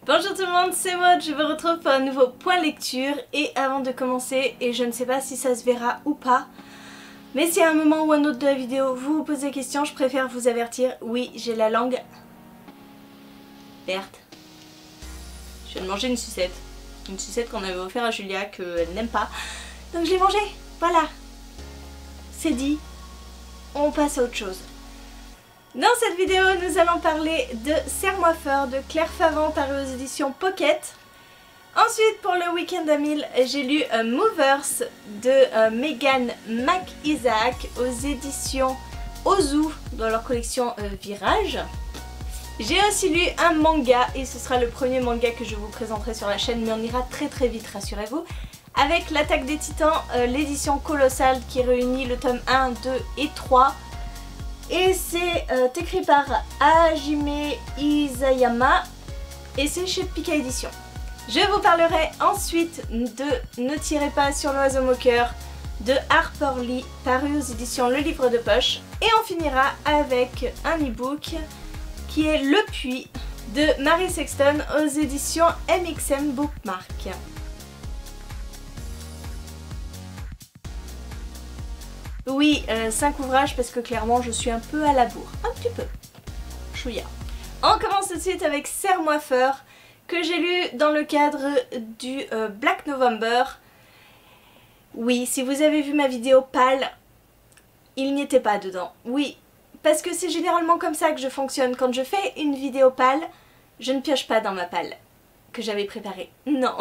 Bonjour tout le monde, c'est Maud, je vous retrouve pour un nouveau point lecture et avant de commencer, et je ne sais pas si ça se verra ou pas, mais si à un moment ou un autre de la vidéo vous vous posez des questions, je préfère vous avertir, oui j'ai la langue verte. Je viens de manger une sucette qu'on avait offert à Julia qu'elle n'aime pas, donc je l'ai mangée, voilà, c'est dit, on passe à autre chose. Dans cette vidéo, nous allons parler de Serre-moi fort de Claire Favant paru aux éditions Pocket. Ensuite, pour le week-end à 1000, j'ai lu Movers de Megan McIsaac aux éditions Ozu dans leur collection Virage. J'ai aussi lu un manga et ce sera le premier manga que je vous présenterai sur la chaîne, mais on ira très vite, rassurez-vous. Avec l'Attaque des Titans, l'édition colossale qui réunit le tome 1, 2 et 3. Et c'est écrit par Hajime Isayama et c'est chez Pika Édition. Je vous parlerai ensuite de Ne tirez pas sur l'oiseau moqueur de Harper Lee paru aux éditions Le Livre de Poche. Et on finira avec un e-book qui est Le Puits de Marie Sexton aux éditions MXM Bookmark. Oui, 5 ouvrages parce que clairement je suis un peu à la bourre. Un petit peu. Chouïa. On commence tout de suite avec Serre-moi fort que j'ai lu dans le cadre du Black November. Oui, si vous avez vu ma vidéo pâle, il n'y était pas dedans. Oui, parce que c'est généralement comme ça que je fonctionne. Quand je fais une vidéo pâle, je ne pioche pas dans ma pâle que j'avais préparée. Non,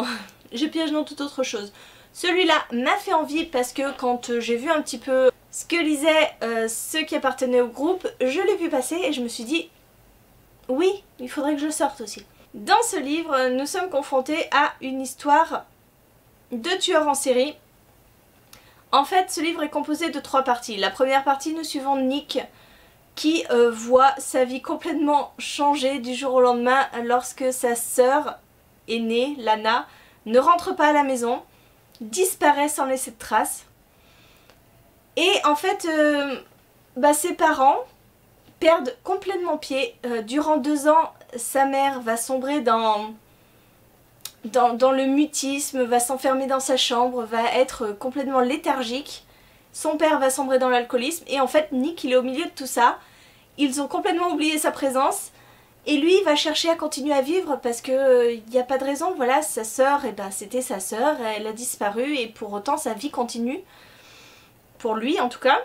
je pioche dans toute autre chose. Celui-là m'a fait envie parce que quand j'ai vu un petit peu ce que lisaient ceux qui appartenaient au groupe, je l'ai vu passer et je me suis dit oui, il faudrait que je sorte aussi. Dans ce livre, nous sommes confrontés à une histoire de tueurs en série. En fait, ce livre est composé de 3 parties. La première partie, nous suivons Nick qui voit sa vie complètement changer du jour au lendemain lorsque sa sœur aînée, Lana, ne rentre pas à la maison, disparaît sans laisser de traces. Et en fait, ses parents perdent complètement pied. Durant 2 ans, sa mère va sombrer dans le mutisme, va s'enfermer dans sa chambre, va être complètement léthargique. Son père va sombrer dans l'alcoolisme. Et en fait, Nick, il est au milieu de tout ça. Ils ont complètement oublié sa présence. Et lui, il va chercher à continuer à vivre parce que il n'y a pas de raison. Voilà, sa sœur, c'était sa sœur, elle a disparu et pour autant sa vie continue. Pour lui en tout cas.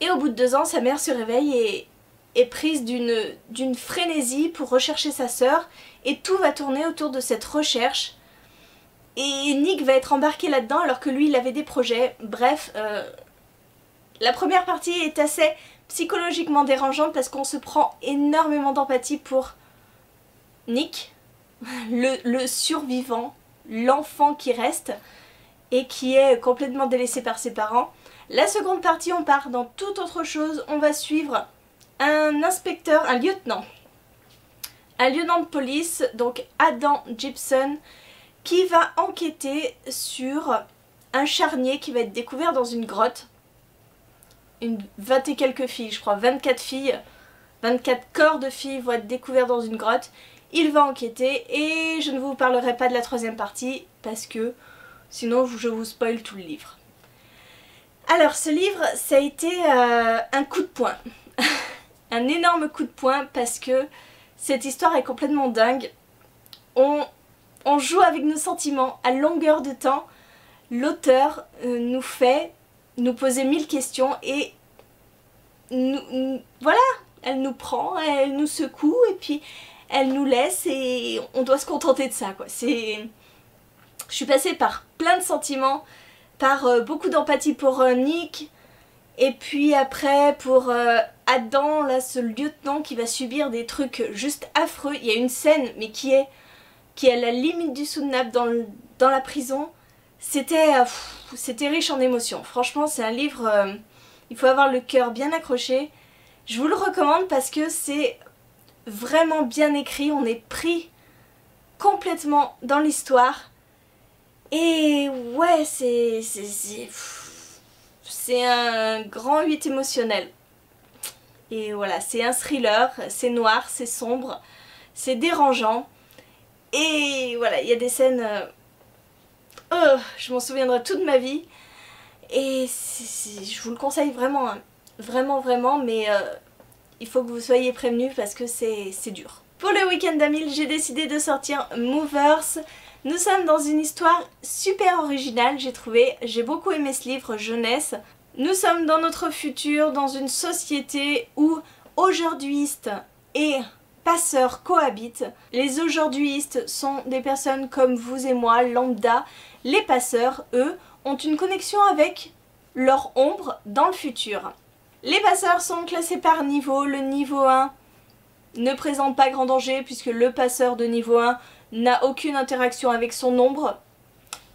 Et au bout de 2 ans, sa mère se réveille et est prise d'une frénésie pour rechercher sa sœur. Et tout va tourner autour de cette recherche. Et Nick va être embarqué là-dedans alors que lui, il avait des projets. Bref, la première partie est assez psychologiquement dérangeante parce qu'on se prend énormément d'empathie pour Nick, le survivant, l'enfant qui reste et qui est complètement délaissé par ses parents. La seconde partie, on part dans toute autre chose. On va suivre un inspecteur, un lieutenant de police, donc Adam Gibson, qui va enquêter sur un charnier qui va être découvert dans une grotte. 20 et quelques filles, je crois, 24 filles, 24 corps de filles vont être découverts dans une grotte. Il va enquêter et je ne vous parlerai pas de la 3e partie parce que sinon je vous spoil tout le livre. Alors ce livre, ça a été un coup de poing, un énorme coup de poing parce que cette histoire est complètement dingue. On joue avec nos sentiments à longueur de temps. L'auteur nous fait nous poser 1000 questions et voilà, elle nous prend, elle nous secoue et puis elle nous laisse et on doit se contenter de ça quoi. Je suis passée par plein de sentiments, par beaucoup d'empathie pour Nick et puis après pour Adam, là ce lieutenant qui va subir des trucs juste affreux. Il y a une scène mais qui est à la limite du soutenable dans la prison. C'était riche en émotions. Franchement, c'est un livre, il faut avoir le cœur bien accroché. Je vous le recommande parce que c'est vraiment bien écrit. On est pris complètement dans l'histoire. Et ouais, c'est un grand 8 émotionnel. Et voilà, c'est un thriller, c'est noir, c'est sombre, c'est dérangeant. Et voilà, il y a des scènes... je m'en souviendrai toute ma vie. Et je vous le conseille vraiment, hein. Vraiment, vraiment, mais il faut que vous soyez prévenus parce que c'est dur. Pour le week-end d'Amil, j'ai décidé de sortir Movers. Nous sommes dans une histoire super originale, j'ai trouvé. J'ai beaucoup aimé ce livre jeunesse. Nous sommes dans notre futur, dans une société où aujourd'hui-istes et passeurs cohabitent. Les aujourd'hui-istes sont des personnes comme vous et moi, lambda. Les passeurs, eux, ont une connexion avec leur ombre dans le futur. Les passeurs sont classés par niveau. Le niveau 1 ne présente pas grand danger puisque le passeur de niveau 1 n'a aucune interaction avec son ombre.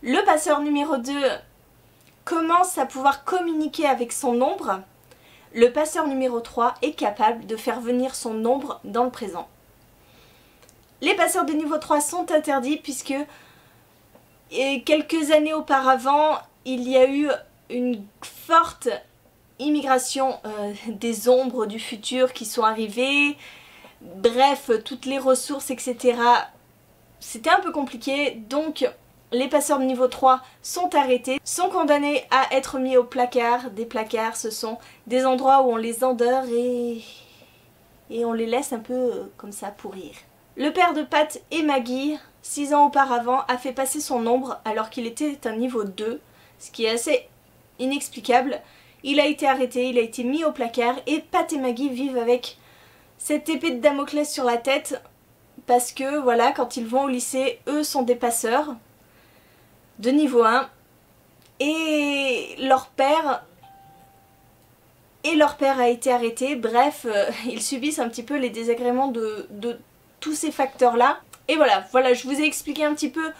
Le passeur numéro 2 commence à pouvoir communiquer avec son ombre. Le passeur numéro 3 est capable de faire venir son ombre dans le présent. Les passeurs de niveau 3 sont interdits puisque quelques années auparavant, il y a eu une forte immigration des ombres du futur qui sont arrivées. Bref, toutes les ressources, etc. C'était un peu compliqué, donc les passeurs de niveau 3 sont arrêtés, sont condamnés à être mis au placard. Des placards, ce sont des endroits où on les endort et on les laisse un peu comme ça pourrir. Le père de Pat et Maggie, 6 ans auparavant, a fait passer son ombre alors qu'il était un niveau 2, ce qui est assez inexplicable. Il a été arrêté, il a été mis au placard et Pat et Maggie vivent avec cette épée de Damoclès sur la tête parce que voilà, quand ils vont au lycée, eux sont des passeurs de niveau 1 et leur père a été arrêté. Bref, ils subissent un petit peu les désagréments de tous ces facteurs là. Et voilà, je vous ai expliqué un petit peu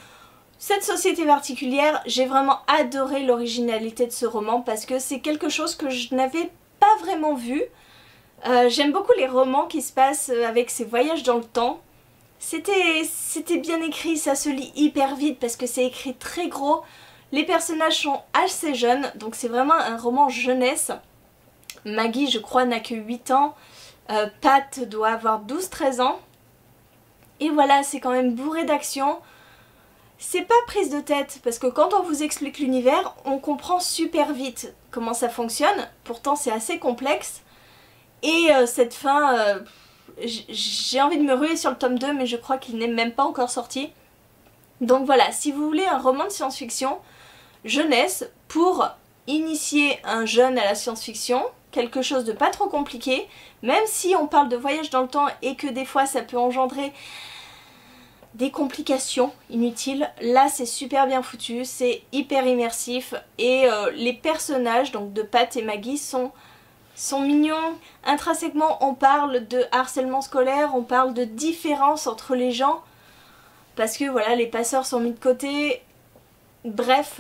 cette société particulière. J'ai vraiment adoré l'originalité de ce roman parce que c'est quelque chose que je n'avais pas vraiment vu. J'aime beaucoup les romans qui se passent avec ces voyages dans le temps. C'était bien écrit, ça se lit hyper vite parce que c'est écrit très gros. Les personnages sont assez jeunes, donc c'est vraiment un roman jeunesse. Maggie, je crois, n'a que 8 ans. Pat doit avoir 12-13 ans. Et voilà, c'est quand même bourré d'action. C'est pas prise de tête, parce que quand on vous explique l'univers, on comprend super vite comment ça fonctionne. Pourtant, c'est assez complexe. Et cette fin... j'ai envie de me ruer sur le tome 2, mais je crois qu'il n'est même pas encore sorti. Donc voilà, si vous voulez un roman de science-fiction jeunesse pour initier un jeune à la science-fiction, quelque chose de pas trop compliqué, même si on parle de voyage dans le temps et que des fois ça peut engendrer des complications inutiles, là c'est super bien foutu, c'est hyper immersif et les personnages donc de Pat et Maggie sont mignons. Intrinsèquement on parle de harcèlement scolaire, on parle de différence entre les gens parce que voilà, les passeurs sont mis de côté. Bref,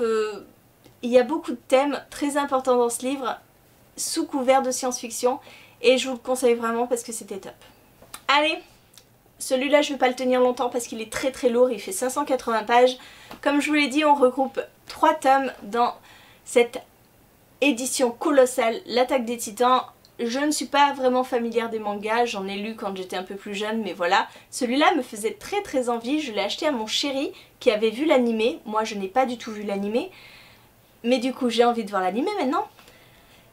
il y a beaucoup de thèmes très importants dans ce livre sous couvert de science-fiction et je vous le conseille vraiment parce que c'était top. Allez, celui-là je vais pas le tenir longtemps parce qu'il est très très lourd, il fait 580 pages. Comme je vous l'ai dit, on regroupe 3 tomes dans cette édition colossale, l'Attaque des Titans. Je ne suis pas vraiment familière des mangas, j'en ai lu quand j'étais un peu plus jeune, mais voilà. Celui-là me faisait très très envie, je l'ai acheté à mon chéri qui avait vu l'animé. Moi je n'ai pas du tout vu l'animé, mais du coup j'ai envie de voir l'animé maintenant.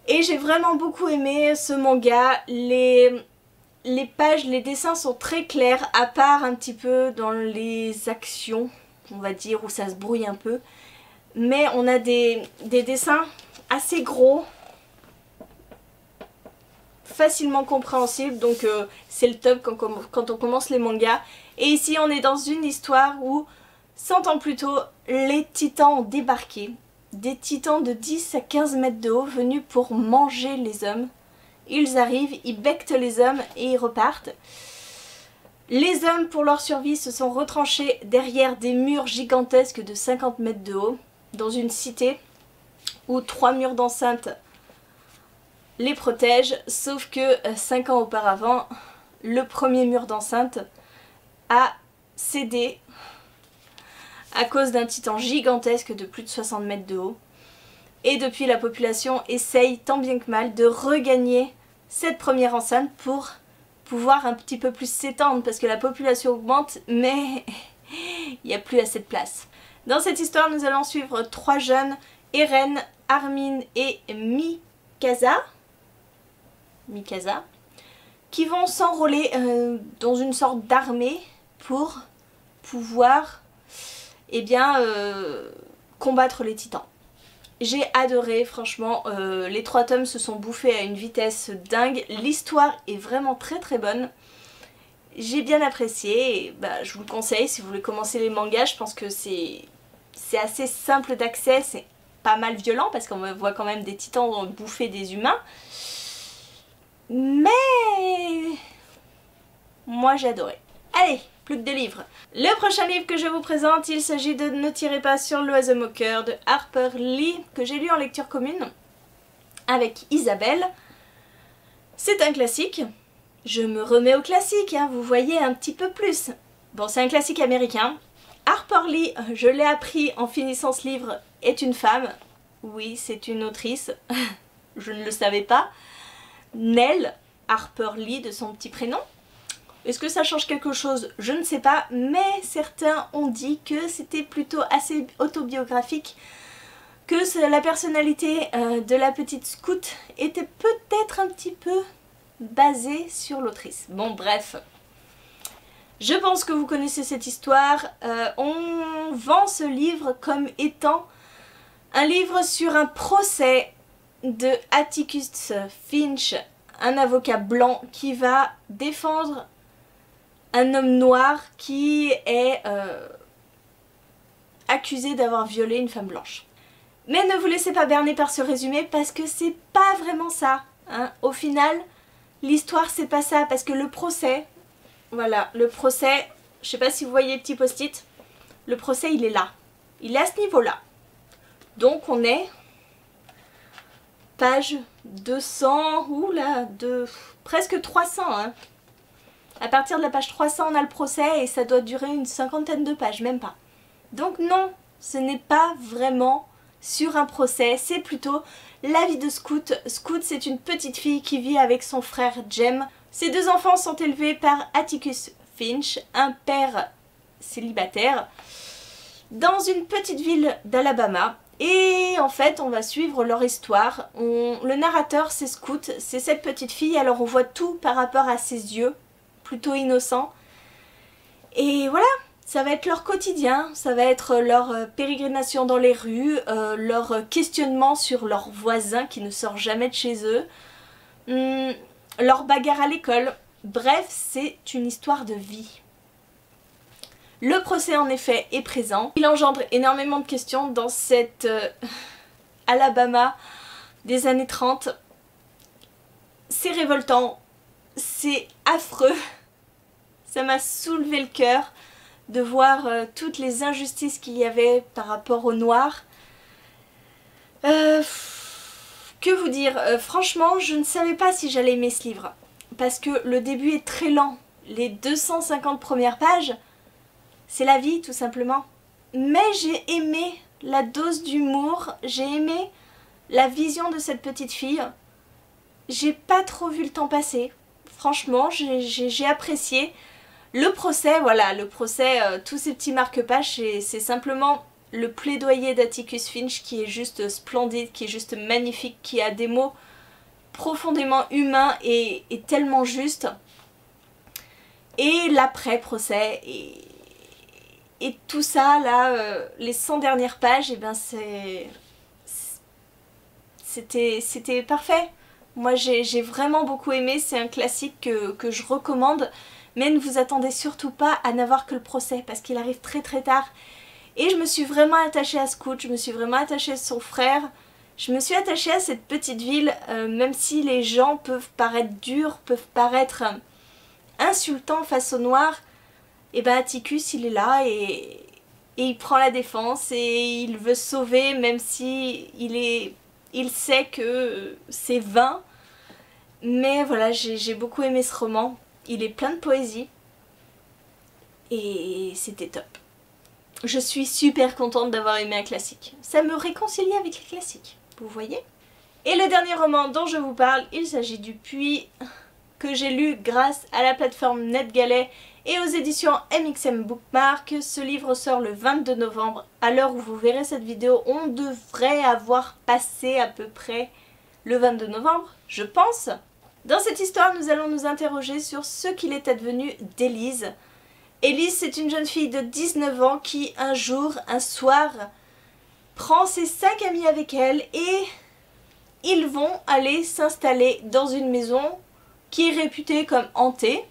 Et j'ai vraiment beaucoup aimé ce manga, les pages, les dessins sont très clairs, à part un petit peu dans les actions, on va dire, où ça se brouille un peu. Mais on a des dessins assez gros, facilement compréhensibles, donc c'est le top quand on commence les mangas. Et ici on est dans une histoire où 100 ans plus tôt, les titans ont débarqué. Des titans de 10 à 15 mètres de haut venus pour manger les hommes. Ils arrivent, ils becquent les hommes et ils repartent. Les hommes, pour leur survie, se sont retranchés derrière des murs gigantesques de 50 mètres de haut, dans une cité où 3 murs d'enceinte les protègent, sauf que 5 ans auparavant, le premier mur d'enceinte a cédé à cause d'un titan gigantesque de plus de 60 mètres de haut. Et depuis, la population essaye tant bien que mal de regagner cette première enceinte pour pouvoir un petit peu plus s'étendre parce que la population augmente, mais il n'y a plus assez de place. Dans cette histoire, nous allons suivre 3 jeunes, Eren, Armin et Mikasa, qui vont s'enrôler dans une sorte d'armée pour pouvoir combattre les titans. J'ai adoré, franchement, les 3 tomes se sont bouffés à une vitesse dingue, l'histoire est vraiment très bonne. J'ai bien apprécié, et je vous le conseille si vous voulez commencer les mangas. Je pense que c'est assez simple d'accès, c'est pas mal violent parce qu'on voit quand même des titans bouffer des humains. Mais moi j'ai adoré. Allez, plus que 2 livres. Le prochain livre que je vous présente, il s'agit de Ne tirez pas sur l'oiseau moqueur de Harper Lee, que j'ai lu en lecture commune avec Isabelle. C'est un classique. Je me remets au classique, hein, vous voyez un petit peu plus. Bon, c'est un classique américain. Harper Lee, je l'ai appris en finissant ce livre, est une femme. Oui, c'est une autrice. Je ne le savais pas. Nell Harper Lee de son petit prénom. Est-ce que ça change quelque chose? Je ne sais pas, mais certains ont dit que c'était plutôt assez autobiographique, que la personnalité de la petite scout était peut-être un petit peu basée sur l'autrice. Bon, bref. Je pense que vous connaissez cette histoire. On vend ce livre comme étant un livre sur un procès de Atticus Finch, un avocat blanc qui va défendre un homme noir qui est accusé d'avoir violé une femme blanche. Mais ne vous laissez pas berner par ce résumé parce que c'est pas vraiment ça, hein. Au final, l'histoire c'est pas ça parce que le procès, voilà, le procès, je sais pas si vous voyez le petit post-it, le procès il est là, il est à ce niveau-là. Donc on est page 200, oula, presque 300, hein. À partir de la page 300 on a le procès et ça doit durer une 50aine de pages, même pas. Donc non, ce n'est pas vraiment sur un procès, c'est plutôt la vie de Scout. Scout, c'est une petite fille qui vit avec son frère Jem. Ces 2 enfants sont élevés par Atticus Finch, un père célibataire, dans une petite ville d'Alabama. Et en fait, on va suivre leur histoire. Le narrateur, c'est Scout, c'est cette petite fille, alors on voit tout par rapport à ses yeux, plutôt innocents. Et voilà, ça va être leur quotidien, ça va être leur pérégrination dans les rues, leur questionnement sur leurs voisins qui ne sortent jamais de chez eux, leur bagarre à l'école. Bref, c'est une histoire de vie. Le procès en effet est présent. Il engendre énormément de questions dans cette Alabama des années 30. C'est révoltant, c'est affreux. Ça m'a soulevé le cœur de voir toutes les injustices qu'il y avait par rapport aux Noirs. Que vous dire, franchement, je ne savais pas si j'allais aimer ce livre. Parce que le début est très lent. Les 250 premières pages, c'est la vie tout simplement. Mais j'ai aimé la dose d'humour, j'ai aimé la vision de cette petite fille. J'ai pas trop vu le temps passer. Franchement, j'ai apprécié. Le procès, voilà, le procès, tous ces petits marque-pages, c'est simplement le plaidoyer d'Atticus Finch qui est juste splendide, qui est juste magnifique, qui a des mots profondément humains et tellement justes. Et l'après-procès, et tout ça, là, les 100 dernières pages, et ben c'était parfait. Moi j'ai vraiment beaucoup aimé, c'est un classique que je recommande. Mais ne vous attendez surtout pas à n'avoir que le procès parce qu'il arrive très tard. Et je me suis vraiment attachée à Scout, je me suis vraiment attachée à son frère. Je me suis attachée à cette petite ville, même si les gens peuvent paraître durs, peuvent paraître insultants face aux Noirs. Et ben Atticus il est là et il prend la défense et il veut sauver même si il sait que c'est vain. Mais voilà, j'ai beaucoup aimé ce roman. Il est plein de poésie et c'était top. Je suis super contente d'avoir aimé un classique. Ça me réconcilie avec les classiques, vous voyez? Et le dernier roman dont je vous parle, il s'agit du Puits que j'ai lu grâce à la plateforme NetGalley et aux éditions MXM Bookmark. Ce livre sort le 22 novembre. À l'heure où vous verrez cette vidéo, on devrait avoir passé à peu près le 22 novembre, je pense. Dans cette histoire, nous allons nous interroger sur ce qu'il est advenu d'Élise. Élise, c'est une jeune fille de 19 ans qui, un jour, un soir, prend ses 5 amis avec elle et ils vont aller s'installer dans une maison qui est réputée comme hantée.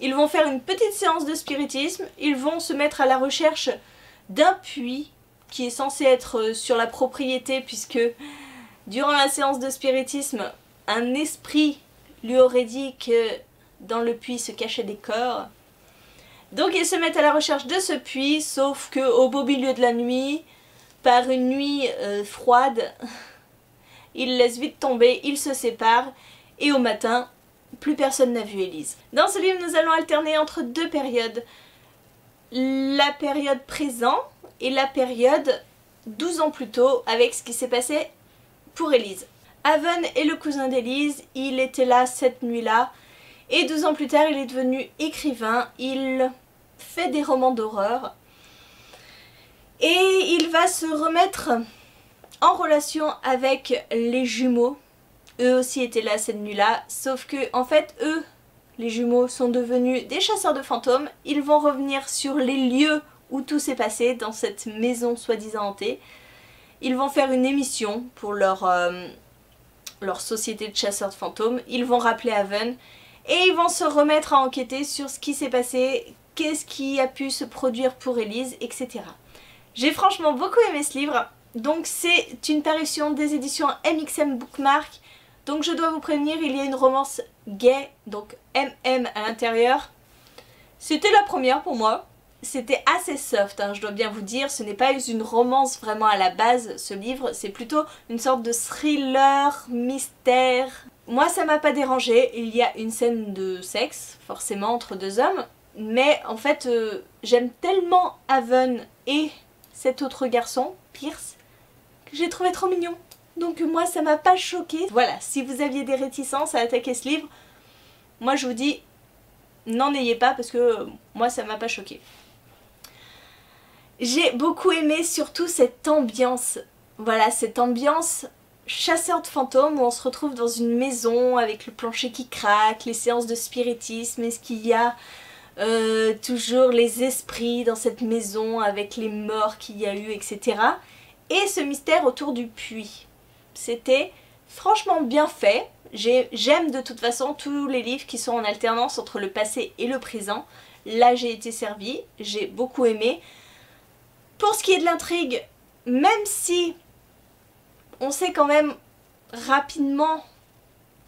Ils vont faire une petite séance de spiritisme, ils vont se mettre à la recherche d'un puits qui est censé être sur la propriété puisque durant la séance de spiritisme, un esprit lui aurait dit que dans le puits se cachaient des corps. Donc ils se mettent à la recherche de ce puits, sauf que au beau milieu de la nuit, par une nuit froide, ils laissent vite tomber, ils se séparent et au matin, plus personne n'a vu Élise. Dans ce livre, nous allons alterner entre deux périodes. La période présent et la période 12 ans plus tôt avec ce qui s'est passé pour Élise. Haven est le cousin d'Élise, il était là cette nuit-là et 12 ans plus tard il est devenu écrivain, il fait des romans d'horreur et il va se remettre en relation avec les jumeaux. Eux aussi étaient là cette nuit-là, sauf que en fait eux, les jumeaux, sont devenus des chasseurs de fantômes. Ils vont revenir sur les lieux où tout s'est passé, dans cette maison soi-disant hantée. Ils vont faire une émission pour leur société de chasseurs de fantômes. Ils vont rappeler Haven et ils vont se remettre à enquêter sur ce qui s'est passé, qu'est-ce qui a pu se produire pour Élise, etc. J'ai franchement beaucoup aimé ce livre. Donc c'est une parution des éditions MXM Bookmark. Donc je dois vous prévenir, il y a une romance gay, donc MM à l'intérieur. C'était la première pour moi. C'était assez soft, hein, je dois bien vous dire. Ce n'est pas une romance vraiment à la base, ce livre. C'est plutôt une sorte de thriller, mystère. Moi, ça m'a pas dérangé. Il y a une scène de sexe, forcément, entre deux hommes. Mais en fait, j'aime tellement Haven et cet autre garçon, Pierce, que j'ai trouvé trop mignon. Donc moi, ça m'a pas choqué. Voilà, si vous aviez des réticences à attaquer ce livre, moi je vous dis, n'en ayez pas parce que moi, ça m'a pas choqué. J'ai beaucoup aimé surtout cette ambiance, voilà, cette ambiance chasseur de fantômes où on se retrouve dans une maison avec le plancher qui craque, les séances de spiritisme, est-ce qu'il y a toujours les esprits dans cette maison avec les morts qu'il y a eu, etc. Et ce mystère autour du puits. C'était franchement bien fait. J'aime de toute façon tous les livres qui sont en alternance entre le passé et le présent. Là j'ai été servie, j'ai beaucoup aimé. Pour ce qui est de l'intrigue, même si on sait quand même rapidement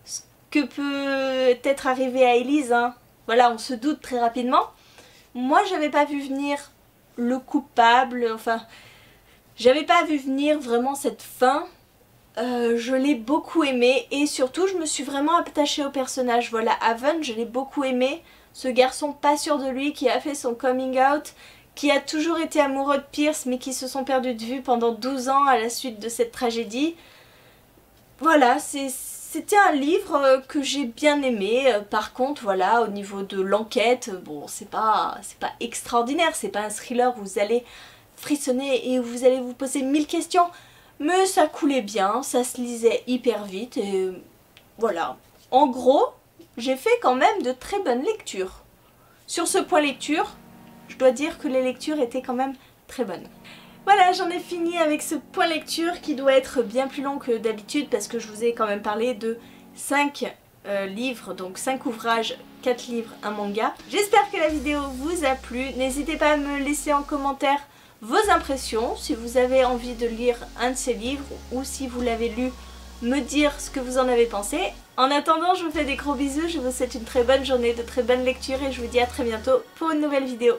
ce que peut être arrivé à Élise, hein. Voilà, on se doute très rapidement. Moi, j'avais pas vu venir le coupable, enfin, j'avais pas vu venir vraiment cette fin. Je l'ai beaucoup aimé et surtout, je me suis vraiment attachée au personnage. Voilà, Haven, je l'ai beaucoup aimé. Ce garçon pas sûr de lui qui a fait son coming out, qui a toujours été amoureux de Pierce mais qui se sont perdus de vue pendant 12 ans à la suite de cette tragédie. Voilà, c'était un livre que j'ai bien aimé. Par contre, voilà, au niveau de l'enquête, bon, c'est pas extraordinaire, c'est pas un thriller où vous allez frissonner et où vous allez vous poser 1000 questions. Mais ça coulait bien, ça se lisait hyper vite et voilà. En gros, j'ai fait quand même de très bonnes lectures. Sur ce point lecture, je dois dire que les lectures étaient quand même très bonnes. Voilà, j'en ai fini avec ce point lecture qui doit être bien plus long que d'habitude parce que je vous ai quand même parlé de 5 livres, donc 5 ouvrages, 4 livres, un manga. J'espère que la vidéo vous a plu. N'hésitez pas à me laisser en commentaire vos impressions, si vous avez envie de lire un de ces livres ou si vous l'avez lu, me dire ce que vous en avez pensé. En attendant, je vous fais des gros bisous, je vous souhaite une très bonne journée, de très bonnes lectures et je vous dis à très bientôt pour une nouvelle vidéo.